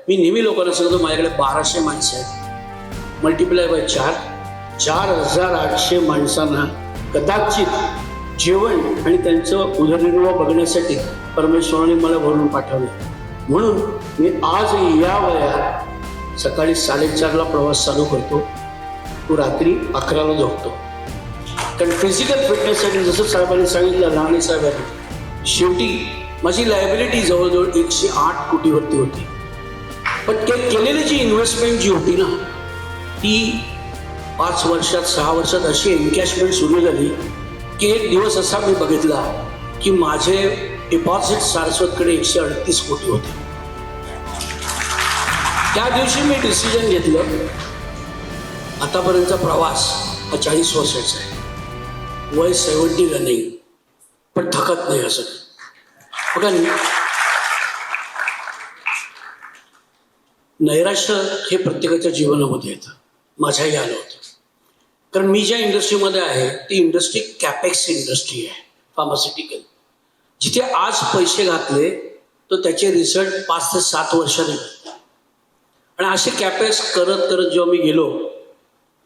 मी नेहमी लोकांना सांगतो माझ्याकडे 1200 माणसं आहेत, मल्टिप्लाय बाय 4,800 माणसांना कदाचित जेवण आणि त्यांचं उदरनिर्वाह बघण्यासाठी परमेश्वराने मला भरून पाठवले. म्हणून मी आज या वयात सकाळी 4:30ला प्रवास चालू करतो, तो रात्री 11ला झोपतो. कारण फिजिकल फिटनेससाठी जसं साहेबांनी सांगितलं, लहाने साहेबांनी, शेवटी माझी लायबिलिटी जवळजवळ 108 कोटीवरती होती. पण ते केलेली जी इन्व्हेस्टमेंट जी होती ना, ती 5 वर्षात 6 वर्षात अशी एन्कॅशमेंट सुरू झाली की एक दिवस असा मी बघितला की माझे डिपॉझिट सारस्वतकडे 138 कोटी होते. त्या दिवशी मी डिसिजन घेतलं, आतापर्यंतचा प्रवास हा 40 वर्षाचा आहे, वय 70ला नाही, पण थकत नाही असं. बघा, नैराश्य हे प्रत्येकाच्या जीवनामध्ये येतं, माझ्याही आलं होतं. कारण मी ज्या इंडस्ट्रीमध्ये आहे ती इंडस्ट्री कॅपेक्स इंडस्ट्री आहे, फार्मास्युटिकल. जिथे आज पैसे घातले तर त्याचे रिझल्ट 5 ते 7 वर्षांनी मिळतात. आणि असे कॅपेक्स करत करत जेव्हा मी गेलो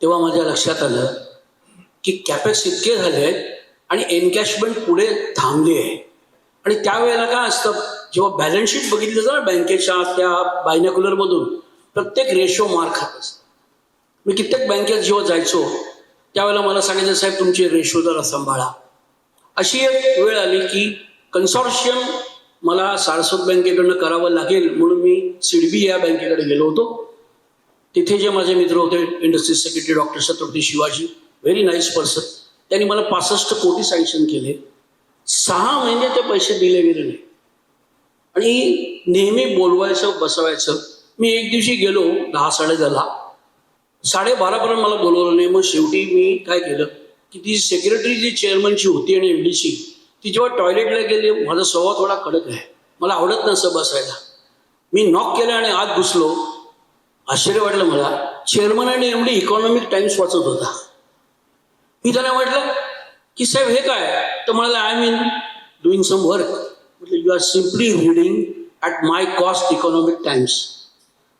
तेव्हा माझ्या लक्षात आलं की कॅपेक्स इतके झाले आहेत आणि एनकॅशमेंट पुढे थांबली आहे. आणि त्यावेळेला काय असतं, जेव्हा बॅलन्स शीट बघितलं जातं बँकेच्या त्या बायनॅक्युलरमधून, प्रत्येक रेशो मार खात असतं. मी कित्येक बँकेत जेव्हा जायचो त्यावेळेला मला सांगायचं, साहेब तुमचे रेशो जरा सांभाळा. अशी एक वेळ आली की कन्सॉर्शियम मला सारस्वत बँकेकडनं करावं लागेल म्हणून मी सिडबी या बँकेकडे गेलो होतो. तिथे जे माझे मित्र होते, industry secretary doctor Chhatrapati Shivaji, very nice person, त्यांनी मला 65 कोटी सँक्शन केले. 6 महिने ते पैसे दिले गेले नाही. आणि नेहमी बोलवायचं बसवायचं. मी एक दिवशी गेलो 10-10:30, 12:30पर्यंत मला बोलवलं नाही. मग शेवटी मी काय केलं की ती सेक्रेटरी जी चेअरमनची होती आणि MDची, ती जेव्हा टॉयलेटला गेली, माझा स्वभाव थोडा कडक आहे, मला आवडत नसं बसायला. मी नॉक केलं आणि आत घुसलो. आश्चर्य वाटलं मला, चेअरमन आणि MD इकॉनॉमिक टाइम्स वाचत होता. मी त्यांना म्हटलं की साहेब हे काय? तर म्हणाला, I mean doing some work. म्हटलं, you are simply reading at my cost Economic Times.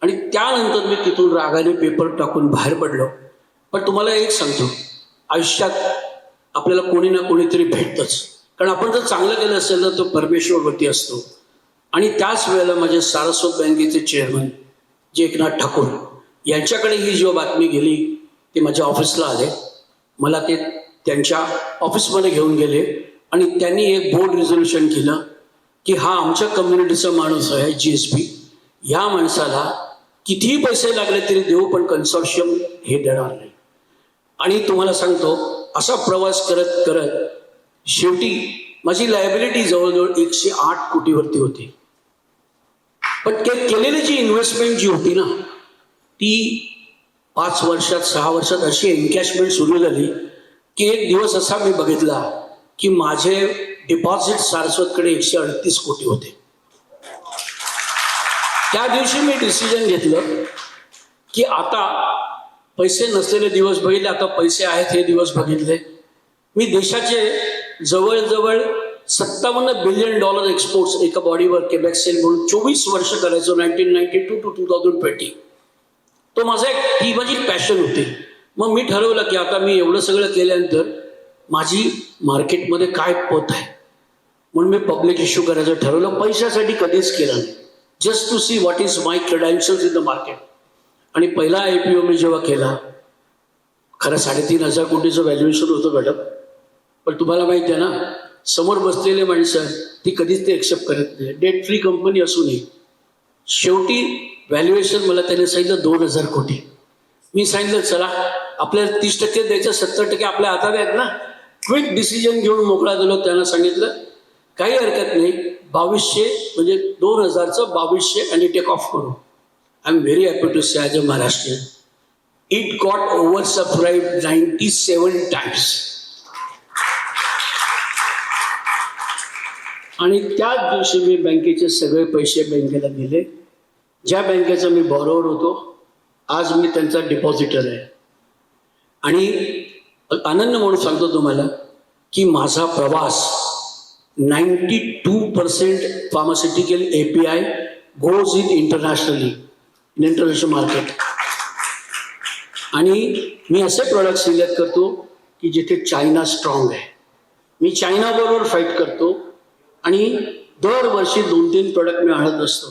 आणि त्यानंतर मी तिथून रागाने पेपर टाकून बाहेर पडलो. पण तुम्हाला एक सांगतो, आयुष्यात आपल्याला कोणी ना कोणीतरी भेटतंच. कारण आपण जर चांगलं केलं असेल तर तो परमेश्वरवरती असतो. आणि त्याच वेळेला माझे सारस्वत बँकेचे चेअरमन जे एकनाथ ठाकूर, यांच्याकडे ही जेव्हा बातमी गेली ते माझ्या ऑफिसला आले. मला ते त्यांच्या ऑफिसमध्ये घेऊन गेले आणि त्यांनी एक बोर्ड रिझोल्युशन केलं की हा आमच्या कम्युनिटीचा माणूस आहे, GSP, या माणसाला कितीही पैसे लागले तरी देऊ, पण कन्सॉर्शियम हे देणार नाही. आणि तुम्हाला सांगतो, असा प्रवास करत करत शेवटी माझी लायबिलिटी जवळजवळ 108 कोटीवरती होती. पण ते केलेली जी इन्व्हेस्टमेंट जी होती ना, ती 5 वर्षात 6 वर्षात अशी एन्कॅशमेंट सुरू झाली की एक दिवस असा मी बघितला की माझे डिपॉझिट सारस्वतकडे 138 कोटी होते. त्या दिवशी मी डिसिजन घेतलं की आता पैसे नसलेले दिवस बघितले, आता पैसे आहेत हे दिवस बघितले. मी देशाचे जवळजवळ $57 बिलियन एक्सपोर्ट्स एका बॉडीवर केबॅक्सेल म्हणून 24 वर्ष करायचो, 1992 to 2020. तो माझा ही माझी पॅशन होती. मग मी ठरवलं की आता मी एवढं सगळं केल्यानंतर माझी मार्केटमध्ये काय पत आहे, म्हणून मी पब्लिक इश्यू करायचं ठरवलं. पैशासाठी कधीच केलं नाही, just to see what is my credentials in the market. आणि पहिला IPO मी जेव्हा केला, खरं 3,500 कोटीचं व्हॅल्युएशन होतं मॅडम. पण तुम्हाला माहिती आहे ना, समोर बसलेले माणसं ती कधीच ते एक्सेप्ट करत नाही, डेट फ्री कंपनी असूनही. शेवटी व्हॅल्युएशन मला त्याने सांगितलं 2,000 कोटी. मी सांगितलं चला आपल्याला 30% द्यायचं, 70% आपल्या हातात आहेत ना. क्विक डिसिजन घेऊन मोकळा झालो. त्यांना सांगितलं काही हरकत नाही, 2200 म्हणजे 2000चं 2200 आणि टेक ऑफ करू. I am very happy to say as a Maharashtrian, it got over subscribe 97 times. आणि त्याच दिवशी मी बँकेचे सगळे पैसे बँकेला दिले. ज्या बँकेचा मी बॉरोवर होतो, आज मी त्यांचा डिपॉझिटर आहे. आणि आनंद म्हणून सांगतो तुम्हाला की माझा प्रवास 92% pharmaceutical API goes in internationally. In international market. आणि मी असे प्रोडक्ट सिलेक्ट करतो की जिथे चायना स्ट्रॉंग आहे. मी चायनाबरोबर फाईट करतो आणि दरवर्षी 2-3 प्रोडक्ट मी आणत असतो.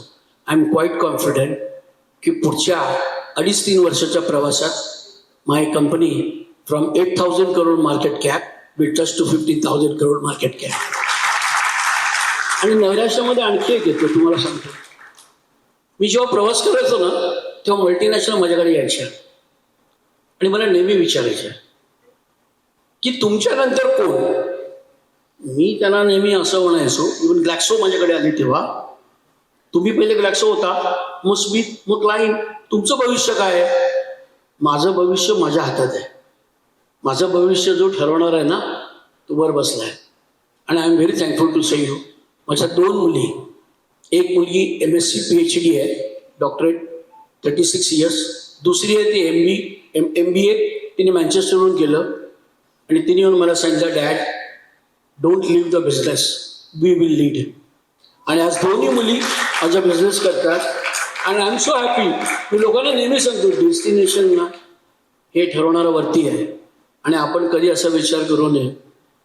आय एम क्वाईट कॉन्फिडंट की पुढच्या 2.5-3 वर्षाच्या प्रवासात my company from 8,000 crore market cap will touch to 15,000 crore market cap. आणि नैराश्यामध्ये आणखी एक येतो तुम्हाला सांगतो. मी जेव्हा प्रवास करायचो ना तेव्हा मल्टीनॅशनल माझ्याकडे यायच्या आणि मला नेहमी विचारायच्या की तुमच्यानंतर कोण. मी त्यांना नेहमी असं म्हणायचो, इव्हन ग्लॅक्सो माझ्याकडे आली तेव्हा, तुम्ही पहिले ग्लॅक्सो होता, मग स्मिथ, मग क्लाइन, तुमचं भविष्य काय आहे. माझं भविष्य माझ्या हातात आहे. माझं भविष्य जो ठरवणार आहे ना तो वर बसला आहे. आणि I am very thankful to say you. माझ्या 2 मुली, एक मुलगी MSc PhD आहे, डॉक्टरेट, 36 इयर्स. दुसरी आहे ती MBA तिने मँचेस्टरहून केलं आणि तिने येऊन मला सांगितलं, dad don't leave the business, we will lead. आणि आज दोन्ही मुली माझा बिझनेस करतात. आणि आय एम सो हॅपी. मी लोकांना नेहमी सांगतो डेस्टिनेशन ना हे ठरवणारं वरती आहे. आणि आपण कधी असा विचार करू नये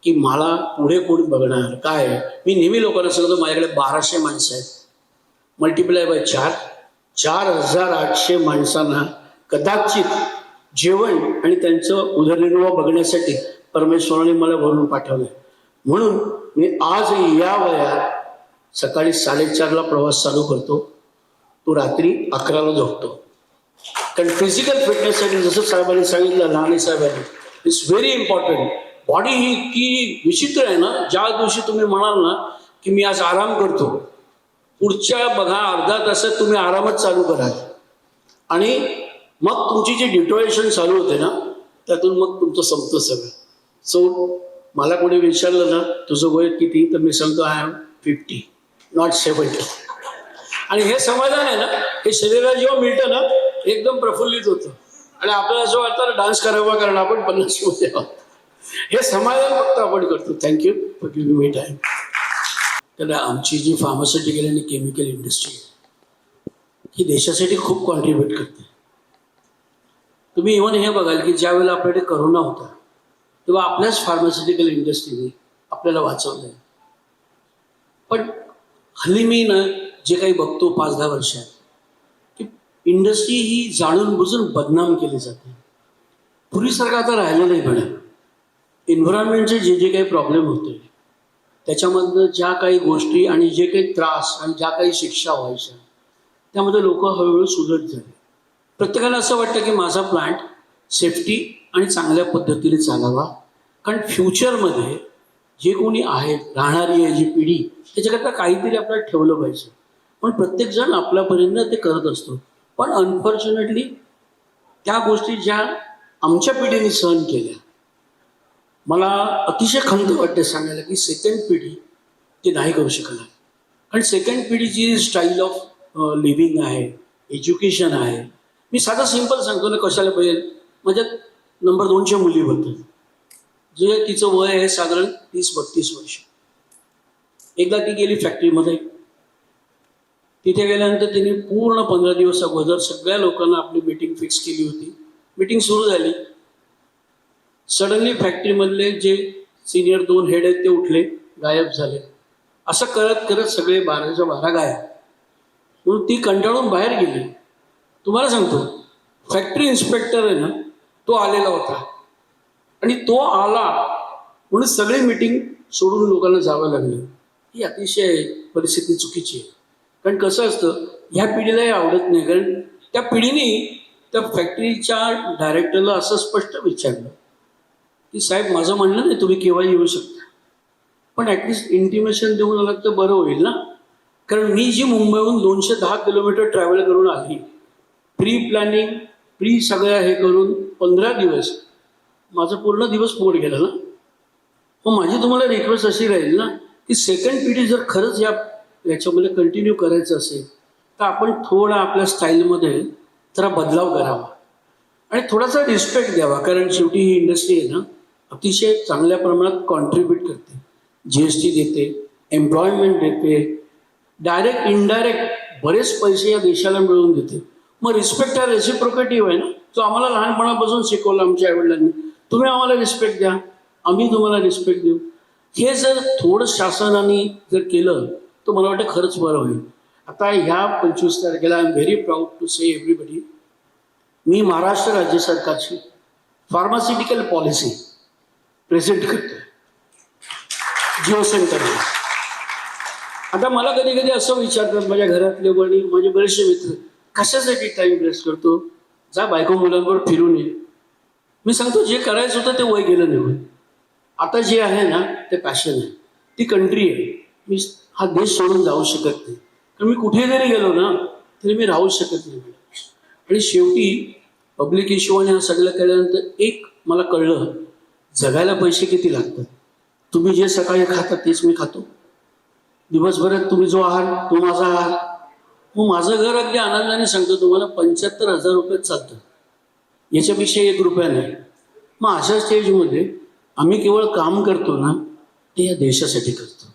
की मला पुढे कोण बघणार काय. मी नेहमी लोकांना सांगतो माझ्याकडे 1200 माणसं आहेत, मल्टिप्लाय बाय 4,800 माणसांना कदाचित जेवण आणि त्यांचं उदरनिर्वाह बघण्यासाठी परमेश्वराने मला भरून पाठवलं. म्हणून मी आज या वयात सकाळी 4:30ला प्रवास चालू करतो, तो रात्री 11ला झोपतो. कारण फिजिकल फिटनेससाठी जसं साहेबांनी सांगितलं, लहाने साहेबांनी, इट्स व्हेरी इम्पॉर्टंट. बॉडी ही की विचित्र आहे ना. ज्या दिवशी तुम्ही म्हणाल ना की मी आज आराम करतो, पुढच्या बघा अर्धा तासात तुम्ही आरामच चालू कराल आणि मग तुमची जी डिटोरेशन चालू होते ना त्यातून मग तुमचं संपतं सगळं. सो मला कोणी विचारलं ना तुझं वय किती, तर मी सांगतो आय एम 50 नॉट 70. आणि हे समाधान आहे ना, हे शरीराला जेव्हा मिळतं ना एकदम प्रफुल्लित होतं आणि आपल्याला असं वाटतं डान्स करावा कारण आपण 50 मध्ये आहोत. हे समाधान फक्त आपण करतो. Thank you for giving me time. तर आमची जी फार्मास्युटिकल आणि केमिकल इंडस्ट्री आहे ही देशासाठी खूप कॉन्ट्रीब्यूट करते. तुम्ही इव्हन हे बघाल की ज्या वेळेला आपल्याकडे करोना होता तेव्हा आपल्याच फार्मास्युटिकल इंडस्ट्रीने आपल्याला वाचवलं. पण हल्ली मी ना जे काही बघतो 5-10 वर्षात की इंडस्ट्री ही जाणून बुजून बदनाम केली जाते. पूर्वीसारखं आता राहिलं नाही मॅडम. एन्व्हायरमेंटचे जे काही प्रॉब्लेम होते त्याच्यामधनं ज्या काही गोष्टी आणि जे काही त्रास आणि ज्या काही शिक्षा व्हायच्या त्यामध्ये लोक हळूहळू सुलट झाले. प्रत्येकाला असं वाटतं की माझा प्लांट सेफ्टी आणि चांगल्या पद्धतीने चालावा, कारण फ्युचरमध्ये जे कोणी आहे राहणारी आहे जी पिढी त्याच्याकरता काहीतरी आपल्याला ठेवलं पाहिजे. पण प्रत्येकजण आपल्यापर्यंत ते करत असतो. पण अनफॉर्च्युनेटली त्या गोष्टी ज्या आमच्या पिढीने सहन केल्या, मला अतिशय खंत वाटते सांगायला की सेकंड पिढी ते नाही करू शकणार. कारण सेकंड पिढीची स्टाईल ऑफ लिव्हिंग आहे, एज्युकेशन आहे. मी साधा सिंपल सांगतो ना कशाला पाहिजे. माझ्या नंबर 2च्या मुलीबद्दल जे तिचं वय आहे साधारण 30-32 वर्ष. एकदा ती गेली फॅक्टरीमध्ये. तिथे गेल्यानंतर तिने पूर्ण 15 दिवस अगोदर सगळ्या लोकांना आपली मीटिंग फिक्स केली होती. मीटिंग सुरू झाली. सडनली फॅक्टरीमधले जे सिनियर 2 हेड आहेत ते उठले, गायब झाले. असं करत करत सगळे 12च्या 12 गायब. म्हणून ती कंटाळून बाहेर गेली. तुम्हाला सांगतो फॅक्टरी इन्स्पेक्टर आहे ना तो आलेला होता आणि तो आला म्हणून सगळी मीटिंग सोडून लोकांना जावं लागलं. ही अतिशय परिस्थिती चुकीची आहे. कारण कसं असतं ह्या पिढीलाही आवडत नाही. कारण त्या पिढीने त्या फॅक्टरीच्या डायरेक्टरला असं स्पष्ट विचारलं की साहेब माझं म्हणणं नाही तुम्ही केव्हा येऊ शकता, पण ॲटलिस्ट इंटिमेशन देऊन आलात तर बरं होईल ना. कारण मी जी मुंबईहून 210 किलोमीटर ट्रॅव्हल करून आली, प्री प्लॅनिंग प्री सगळ्या हे करून 15 दिवस माझा पूर्ण दिवस पोट गेला ना. मग माझी तुम्हाला रिक्वेस्ट अशी राहील ना की सेकंड पिढी जर खरंच याच्यामध्ये कंटिन्यू करायचं असेल तर आपण थोडा आपल्या स्टाईलमध्ये जरा बदलाव करावा आणि थोडासा रिस्पेक्ट द्यावा. कारण शेवटी ही इंडस्ट्री आहे ना अतिशय चांगल्या प्रमाणात कॉन्ट्रीब्यूट करते. GST देते, एम्प्लॉयमेंट देते, डायरेक्ट इनडायरेक्ट बरेच पैसे या देशाला मिळवून देते. मग रिस्पेक्ट हा रेसिप्रोकेटिव्ह आहे ना, तो आम्हाला लहानपणापासून शिकवला आमच्या आईवडिलांनी. तुम्ही आम्हाला रिस्पेक्ट द्या, आम्ही तुम्हाला रिस्पेक्ट देऊ. हे जर थोडं शासनाने जर केलं तर मला वाटतं खरंच बरं होईल. आता ह्या 25 तारखेला I am very proud to say everybody, मी महाराष्ट्र राज्य सरकारची फार्मास्युटिकल पॉलिसी प्रेझेंट करतोय जिओ सेंटरला. आता मला कधी कधी असं विचारतात माझ्या घरातले आणि माझे बरेचसे मित्र, कशासाठी टाईम वेस्ट करतो, जा बायको मुलांवर फिरून ये. मी सांगतो जे करायचं होतं ते वय गेलं निघून. आता जे आहे ना ते पॅशन आहे, ती कंट्री आहे. मी हा देश सोडून जाऊ शकत नाही, कारण मी कुठे जरी गेलो ना तरी मी राहू शकत नाही. आणि शेवटी पब्लिक इश्यू आणि हा सगळं केल्यानंतर एक मला कळलं, जगायला पैसे किती लागतात. तुम्ही जे सकाळी खाता तेच मी खातो, दिवसभरात तुम्ही जो आहार तो माझा आहार. मग माझं घर अगदी आनंदाने सांगतो तुम्हाला 75,000 रुपयात चालतं, याच्यापेक्षा 1 रुपया नाही. मग अशा स्टेजमध्ये आम्ही केवळ काम करतो ना ते या देशासाठी करतो.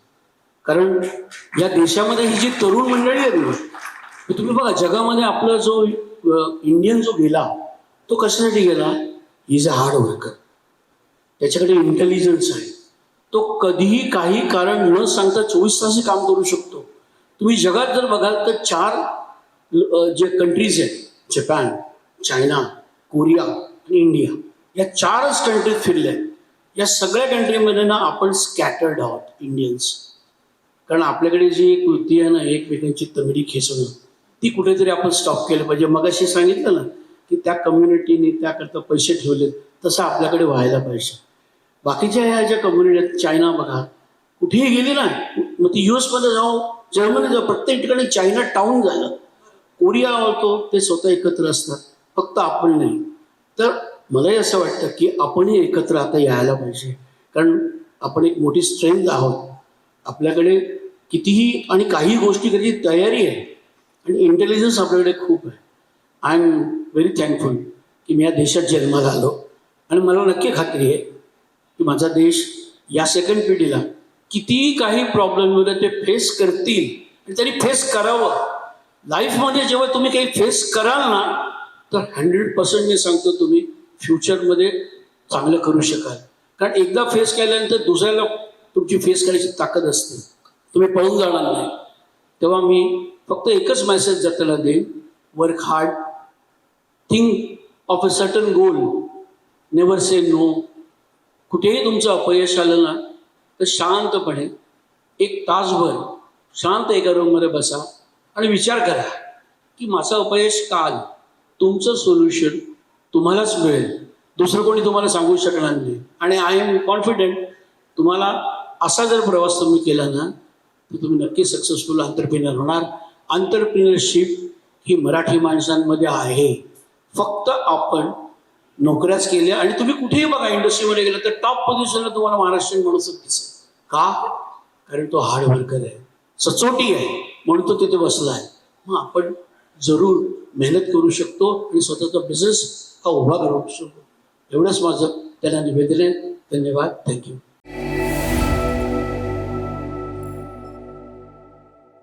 कारण या देशामध्ये ही जी तरुण मंडळी आहे ना, तुम्ही बघा जगामध्ये आपला जो इंडियन जो गेला तो कशासाठी गेला, इज अ हार्ड वर्कर. त्याच्याकडे इंटेलिजन्स आहे, तो कधीही काही कारण न सांगता 24 तास काम करू शकतो. तुम्ही जगात जर बघाल तर 4 जे कंट्रीज आहेत, जपान, चायना, कोरिया आणि इंडिया, या 4च कंट्रीज फिरल्या. या सगळ्या कंट्रीमध्ये ना आपण स्कॅटर्ड आहोत इंडियन्स. कारण आपल्याकडे जी एक वृत्ती आहे ना एकमेकांची तंगडी खेचणं, ती कुठेतरी आपण स्टॉप केलं पाहिजे. मगाशी सांगितलं ना की त्या कम्युनिटीने त्याकरता पैसे ठेवले, तसं आपल्याकडे व्हायला पाहिजे. बाकीच्या ह्या ज्या कम्युनिटी आहेत, चायना बघा कुठेही गेली ना, मग ती US मध्ये जाऊ, जर्मनी जाऊ, प्रत्येक ठिकाणी चायना टाऊन झालं. कोरिया होतो ते स्वतः एकत्र असतात, फक्त आपण नाही. तर मलाही असं वाटतं की आपणही एकत्र आता यायला पाहिजे, कारण आपण एक मोठी स्ट्रेंथ आहोत. आपल्याकडे कितीही आणि काही गोष्टी करायची तयारी आहे आणि इंटेलिजन्स आपल्याकडे खूप आहे. आय एम व्हेरी थँकफुल की मी या देशात जन्माला आलो. आणि मला नक्की खात्री आहे की माझा देश या सेकंड पिढीला कितीही काही प्रॉब्लेम वगैरे ते फेस करतील, आणि त्यांनी फेस करावं. लाईफमध्ये जेव्हा तुम्ही काही फेस कराल ना तर 100% मी सांगतो तुम्ही फ्युचरमध्ये चांगलं करू शकाल. कारण एकदा फेस केल्यानंतर दुसऱ्याला तुमची फेस करायची ताकद असते, तुम्ही पळून जाणार नाही. तेव्हा मी फक्त एकच मेसेज जाताना देईन, work hard, think of a certain goal, never say no. कुठेही तुमचं अपयश आलं ना तर शांतपणे 1 तासभर शांत एका रूममध्ये बसा आणि विचार करा की माझं अपयश का आलं. तुमचं सोल्युशन तुम्हालाच मिळेल, दुसरं कोणी तुम्हाला सांगू शकणार नाही. आणि आय एम कॉन्फिडेंट तुम्हाला असा जर प्रवास तुम्ही केला ना तर तुम्ही नक्की सक्सेसफुल एंटरप्रेन्योर होणार. एंटरप्रेन्योरशिप ही मराठी माणसांमध्ये आहे, फक्त आपण नोकऱ्याच केल्या. आणि तुम्ही कुठेही बघा इंडस्ट्रीमध्ये गेलं तर टॉप पोझिशनला तुम्हाला महाराष्ट्रीयन माणूसच दिसेल. का? कारण तो हार्ड वर्कर आहे, सचोटी आहे, म्हणून तो तिथे बसला आहे. मग आपण जरूर मेहनत करू शकतो आणि स्वतःचा बिझनेस हा उभा करू शकतो. एवढंच माझं त्यांना निवेदन आहे. धन्यवाद. थँक्यू.